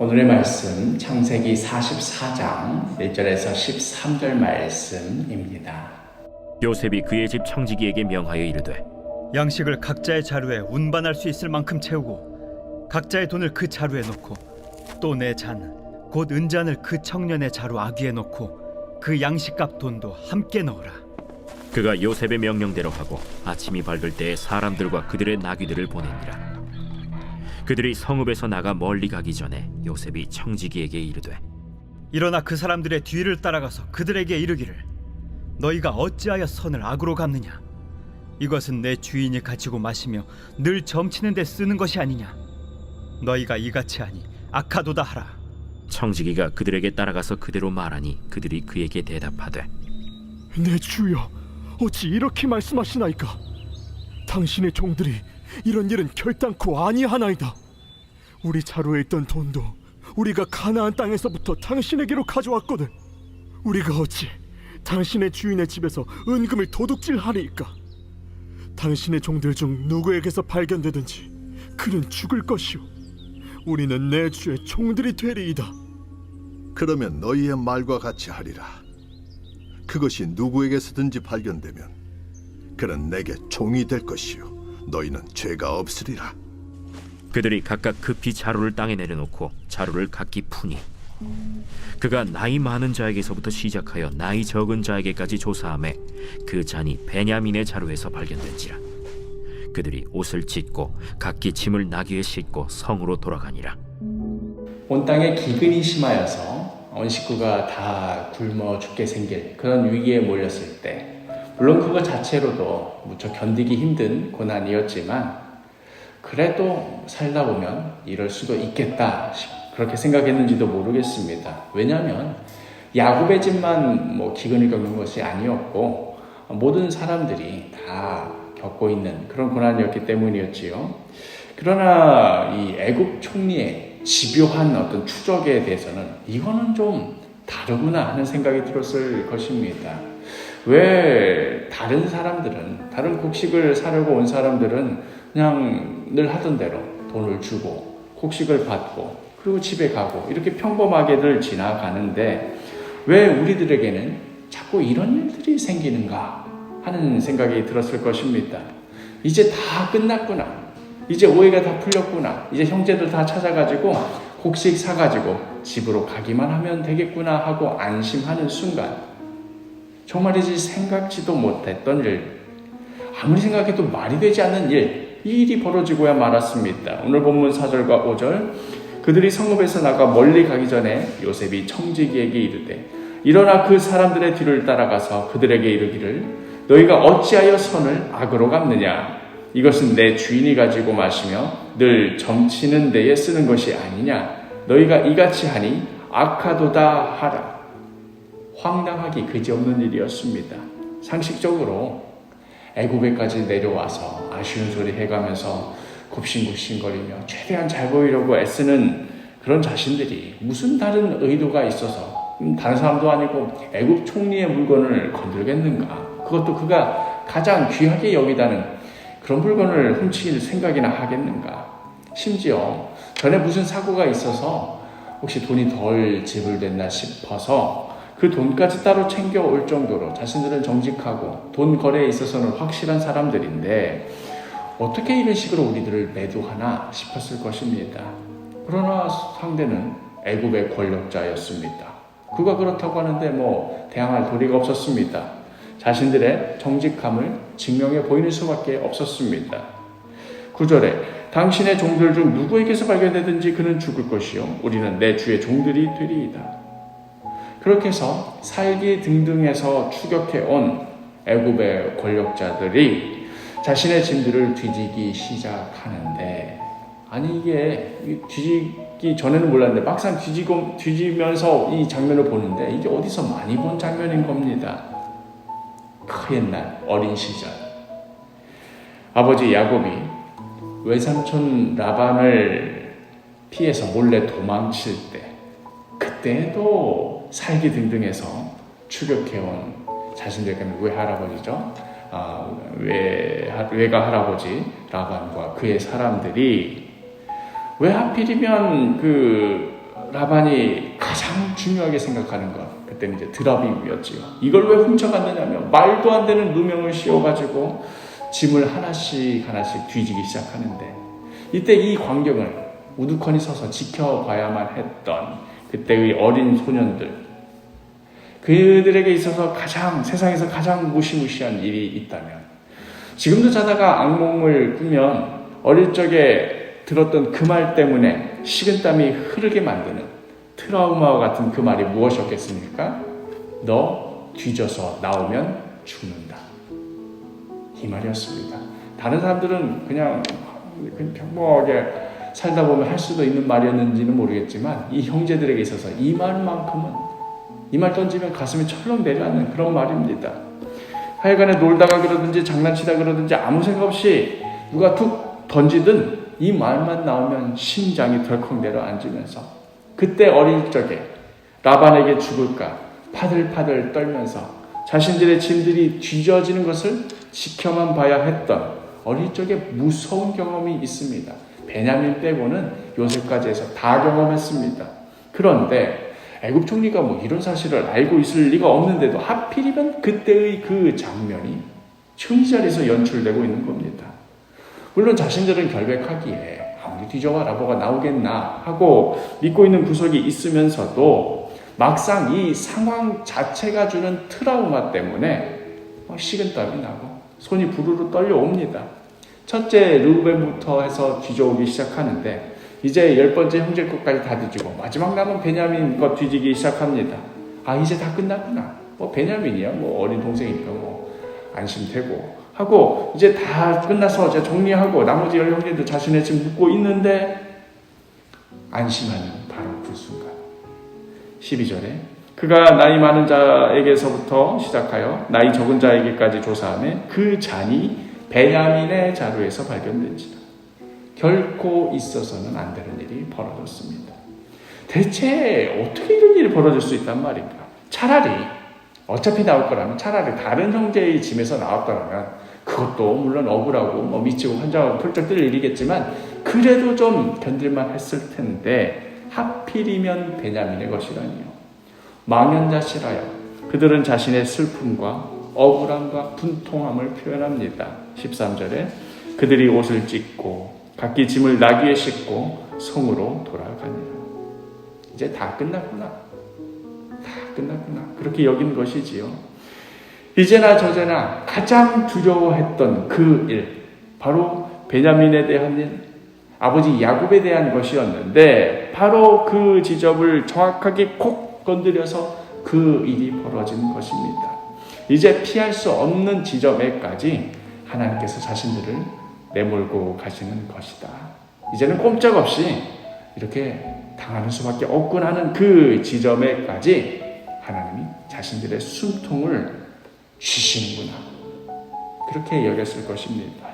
오늘의 말씀 창세기 44장 1절에서 13절 말씀입니다. 요셉이 그의 집 청지기에게 명하여 이르되 양식을 각자의 자루에 운반할 수 있을 만큼 채우고 각자의 돈을 그 자루에 넣고 또 내 잔 곧 은잔을 그 청년의 자루 아귀에 넣고 그 양식값 돈도 함께 넣으라. 그가 요셉의 명령대로 하고 아침이 밝을 때에 사람들과 그들의 나귀들을 보내니라. 그들이 성읍에서 나가 멀리 가기 전에 요셉이 청지기에게 이르되 일어나 그 사람들의 뒤를 따라가서 그들에게 이르기를 너희가 어찌하여 선을 악으로 갚느냐. 이것은 내 주인이 가지고 마시며 늘 점치는 데 쓰는 것이 아니냐. 너희가 이같이 하니 악하도다 하라. 청지기가 그들에게 따라가서 그대로 말하니 그들이 그에게 대답하되 내 주여, 어찌 이렇게 말씀하시나이까? 당신의 종들이 이런 일은 결단코 아니하나이다. 우리 자루에 있던 돈도 우리가 가나안 땅에서부터 당신에게로 가져왔거든. 우리가 어찌 당신의 주인의 집에서 은금을 도둑질하리이까? 당신의 종들 중 누구에게서 발견되든지 그는 죽을 것이오. 우리는 내 주의 종들이 되리이다. 그러면 너희의 말과 같이 하리라. 그것이 누구에게서든지 발견되면 그는 내게 종이 될 것이요 너희는 죄가 없으리라. 그들이 각각 급히 자루를 땅에 내려놓고 자루를 각기 푸니 그가 나이 많은 자에게서부터 시작하여 나이 적은 자에게까지 조사하매 그 잔이 베냐민의 자루에서 발견된지라. 그들이 옷을 찢고 각기 짐을 나귀에 싣고 성으로 돌아가니라. 온 땅에 기근이 심하여서 온 식구가 다 굶어 죽게 생길 그런 위기에 몰렸을 때, 물론 그거 자체로도 무척 견디기 힘든 고난이었지만 그래도 살다 보면 이럴 수도 있겠다 그렇게 생각했는지도 모르겠습니다. 왜냐하면 야곱의 집만 기근을 겪는 것이 아니었고 모든 사람들이 다 겪고 있는 그런 고난이었기 때문이었지요. 그러나 이 애굽 총리의 집요한 어떤 추적에 대해서는 이거는 좀 다르구나 하는 생각이 들었을 것입니다. 왜 다른 사람들은, 다른 곡식을 사려고 온 사람들은 그냥 늘 하던 대로 돈을 주고 곡식을 받고 그리고 집에 가고 이렇게 평범하게들 지나가는데 왜 우리들에게는 자꾸 이런 일들이 생기는가 하는 생각이 들었을 것입니다. 이제 다 끝났구나. 이제 오해가 다 풀렸구나. 이제 형제들 다 찾아가지고 곡식 사가지고 집으로 가기만 하면 되겠구나 하고 안심하는 순간 정말이지 생각지도 못했던 일, 아무리 생각해도 말이 되지 않는 일, 이 일이 벌어지고야 말았습니다. 오늘 본문 4절과 5절, 그들이 성읍에서 나가 멀리 가기 전에 요셉이 청지기에게 이르되 일어나 그 사람들의 뒤를 따라가서 그들에게 이르기를 너희가 어찌하여 선을 악으로 갚느냐. 이것은 내 주인이 가지고 마시며 늘 점치는 데에 쓰는 것이 아니냐. 너희가 이같이 하니 악하도다 하라. 황당하기 그지없는 일이었습니다. 상식적으로 애굽에까지 내려와서 아쉬운 소리 해가면서 굽신굽신거리며 최대한 잘 보이려고 애쓰는 그런 자신들이 무슨 다른 의도가 있어서 다른 사람도 아니고 애굽 총리의 물건을 건들겠는가. 그것도 그가 가장 귀하게 여기다는 그런 물건을 훔칠 생각이나 하겠는가. 심지어 전에 무슨 사고가 있어서 혹시 돈이 덜 지불됐나 싶어서 그 돈까지 따로 챙겨올 정도로 자신들은 정직하고 돈 거래에 있어서는 확실한 사람들인데 어떻게 이런 식으로 우리들을 매도하나 싶었을 것입니다. 그러나 상대는 애굽의 권력자였습니다. 그가 그렇다고 하는데 대항할 도리가 없었습니다. 자신들의 정직함을 증명해 보이는 수밖에 없었습니다. 9절에 당신의 종들 중 누구에게서 발견되든지 그는 죽을 것이요 우리는 내 주의 종들이 되리이다. 그렇게 해서 살기 등등해서 추격해온 애굽의 권력자들이 자신의 짐들을 뒤지기 시작하는데, 아니 이게 뒤지기 전에는 몰랐는데 막상 뒤지면서 이 장면을 보는데 이게 어디서 많이 본 장면인 겁니다. 그 옛날 어린 시절 아버지 야곱이 외삼촌 라반을 피해서 몰래 도망칠 때, 그때도 살기 등등해서 추격해온 자신들에게는 외할아버지죠. 외가 할아버지 라반과 그의 사람들이 왜 하필이면 그 라반이 가장 중요하게 생각하는 것, 그때는 이제 드라빔이었지요. 이걸 왜 훔쳐갔느냐면 말도 안 되는 누명을 씌워가지고 짐을 하나씩 뒤지기 시작하는데, 이때 이 광경을 우두커니 서서 지켜봐야만 했던 그때의 어린 소년들, 그들에게 있어서 세상에서 가장 무시무시한 일이 있다면, 지금도 자다가 악몽을 꾸면 어릴 적에 들었던 그 말 때문에 식은땀이 흐르게 만드는 트라우마와 같은 그 말이 무엇이었겠습니까? 너 뒤져서 나오면 죽는다. 이 말이었습니다. 다른 사람들은 그냥 평범하게 살다 보면 할 수도 있는 말이었는지는 모르겠지만, 이 형제들에게 있어서 이 말만큼은, 이 말 던지면 가슴이 철렁 내려앉는 그런 말입니다. 하여간에 놀다가 그러든지 장난치다 그러든지 아무 생각 없이 누가 툭 던지든 이 말만 나오면 심장이 덜컥 내려앉으면서, 그때 어릴 적에 라반에게 죽을까 파들파들 떨면서 자신들의 짐들이 뒤져지는 것을 지켜만 봐야 했던 어릴 적에 무서운 경험이 있습니다. 베냐민 빼고는 요셉까지 해서 다 경험했습니다. 그런데 애굽 총리가 이런 사실을 알고 있을 리가 없는데도 하필이면 그때의 그 장면이 총리자리에서 연출되고 있는 겁니다. 물론 자신들은 결백하기에 아무리 뒤져봐라 뭐가 나오겠나 하고 믿고 있는 구석이 있으면서도 막상 이 상황 자체가 주는 트라우마 때문에 식은땀이 나고 손이 부르르 떨려옵니다. 첫째 르우벤부터 해서 뒤져오기 시작하는데, 이제 10번째 형제 것까지 다 뒤지고 마지막 남은 베냐민 것 뒤지기 시작합니다. 이제 다 끝났구나. 베냐민이야 어린 동생이니까 안심되고 하고 이제 다 끝나서 이제 정리하고 나머지 10형제도 자신의 짐 묻고 있는데, 안심하는 바로 그 순간 12절에 그가 나이 많은 자에게서부터 시작하여 나이 적은 자에게까지 조사하며 그 잔이 베냐민의 자루에서 발견된지라. 결코 있어서는 안 되는 일이 벌어졌습니다. 대체 어떻게 이런 일이 벌어질 수 있단 말인가? 차라리 어차피 나올 거라면 차라리 다른 형제의 짐에서 나왔더라면, 그것도 물론 억울하고 미치고 환장하고 펄쩍 뛸 일이겠지만 그래도 좀 견딜만 했을 텐데, 하필이면 베냐민의 것이라니요. 망연자실하여 그들은 자신의 슬픔과 억울함과 분통함을 표현합니다. 13절에 그들이 옷을 찢고 각기 짐을 나귀에 싣고 성으로 돌아가니라. 이제 다 끝났구나. 그렇게 여긴 것이지요. 이제나 저제나 가장 두려워했던 그 일, 바로 베냐민에 대한 일, 아버지 야곱에 대한 것이었는데, 바로 그 지점을 정확하게 콕 건드려서 그 일이 벌어진 것입니다. 이제 피할 수 없는 지점에까지 하나님께서 자신들을 내몰고 가시는 것이다. 이제는 꼼짝없이 이렇게 당하는 수밖에 없군 하는 그 지점에까지 하나님이 자신들의 숨통을 쉬시는구나, 그렇게 여겼을 것입니다.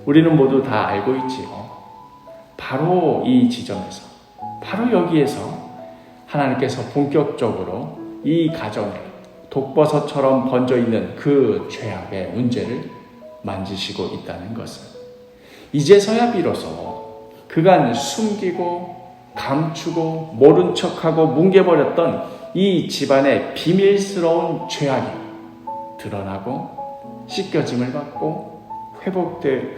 우리는 모두 다 알고 있지요. 바로 이 지점에서, 바로 여기에서 하나님께서 본격적으로 이 가정에 독버섯처럼 번져있는 그 죄악의 문제를 만지시고 있다는 것을, 이제서야 비로소 그간 숨기고 감추고 모른 척하고 뭉개버렸던 이 집안의 비밀스러운 죄악이 드러나고 씻겨짐을 받고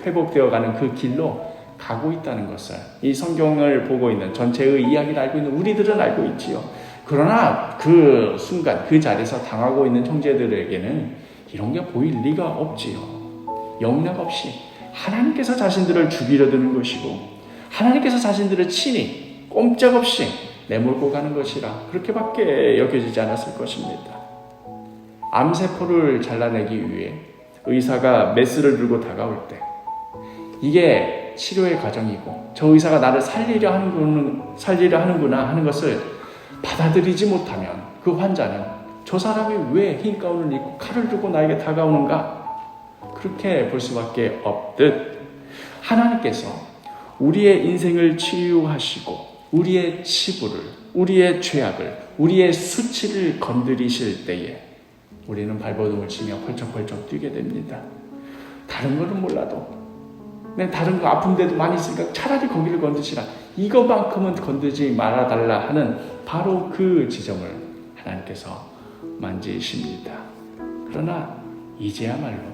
회복되어가는 그 길로 가고 있다는 것을, 이 성경을 보고 있는, 전체의 이야기를 알고 있는 우리들은 알고 있지요. 그러나 그 순간 그 자리에서 당하고 있는 형제들에게는 이런 게 보일 리가 없지요. 영락없이 하나님께서 자신들을 죽이려 드는 것이고, 하나님께서 자신들을 친히 꼼짝없이 내몰고 가는 것이라 그렇게밖에 여겨지지 않았을 것입니다. 암세포를 잘라내기 위해 의사가 메스를 들고 다가올 때, 이게 치료의 과정이고 저 의사가 나를 살리려 하는구나 하는 것을 받아들이지 못하면 그 환자는 저 사람이 왜 흰 가운을 입고 칼을 들고 나에게 다가오는가, 그렇게 볼 수밖에 없듯, 하나님께서 우리의 인생을 치유하시고 우리의 치부를, 우리의 죄악을, 우리의 수치를 건드리실 때에 우리는 발버둥을 치며 펄쩍펄쩍 뛰게 됩니다. 다른 것은 몰라도 내 다른 거 아픈 데도 많이 있으니까 차라리 거기를 건드시라. 이거만큼은 건드지 말아달라 하는 바로 그 지점을 하나님께서 만지십니다. 그러나 이제야말로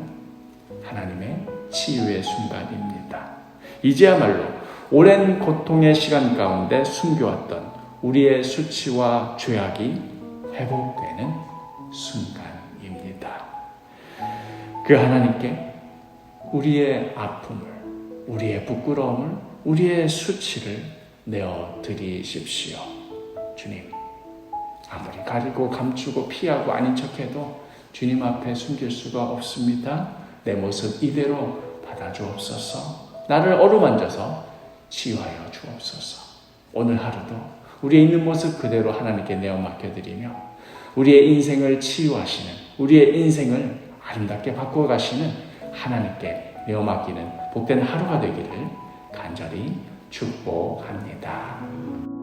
하나님의 치유의 순간입니다. 이제야말로 오랜 고통의 시간 가운데 숨겨왔던 우리의 수치와 죄악이 회복되는 순간입니다. 그 하나님께 우리의 아픔을, 우리의 부끄러움을, 우리의 수치를 내어드리십시오. 주님, 아무리 가리고 감추고 피하고 아닌 척해도 주님 앞에 숨길 수가 없습니다. 내 모습 이대로 받아주옵소서. 나를 어루만져서 치유하여 주옵소서. 오늘 하루도 우리의 있는 모습 그대로 하나님께 내어 맡겨드리며 우리의 인생을 치유하시는, 우리의 인생을 아름답게 바꿔가시는 하나님께 내어 맡기는 복된 하루가 되기를 간절히 축복합니다.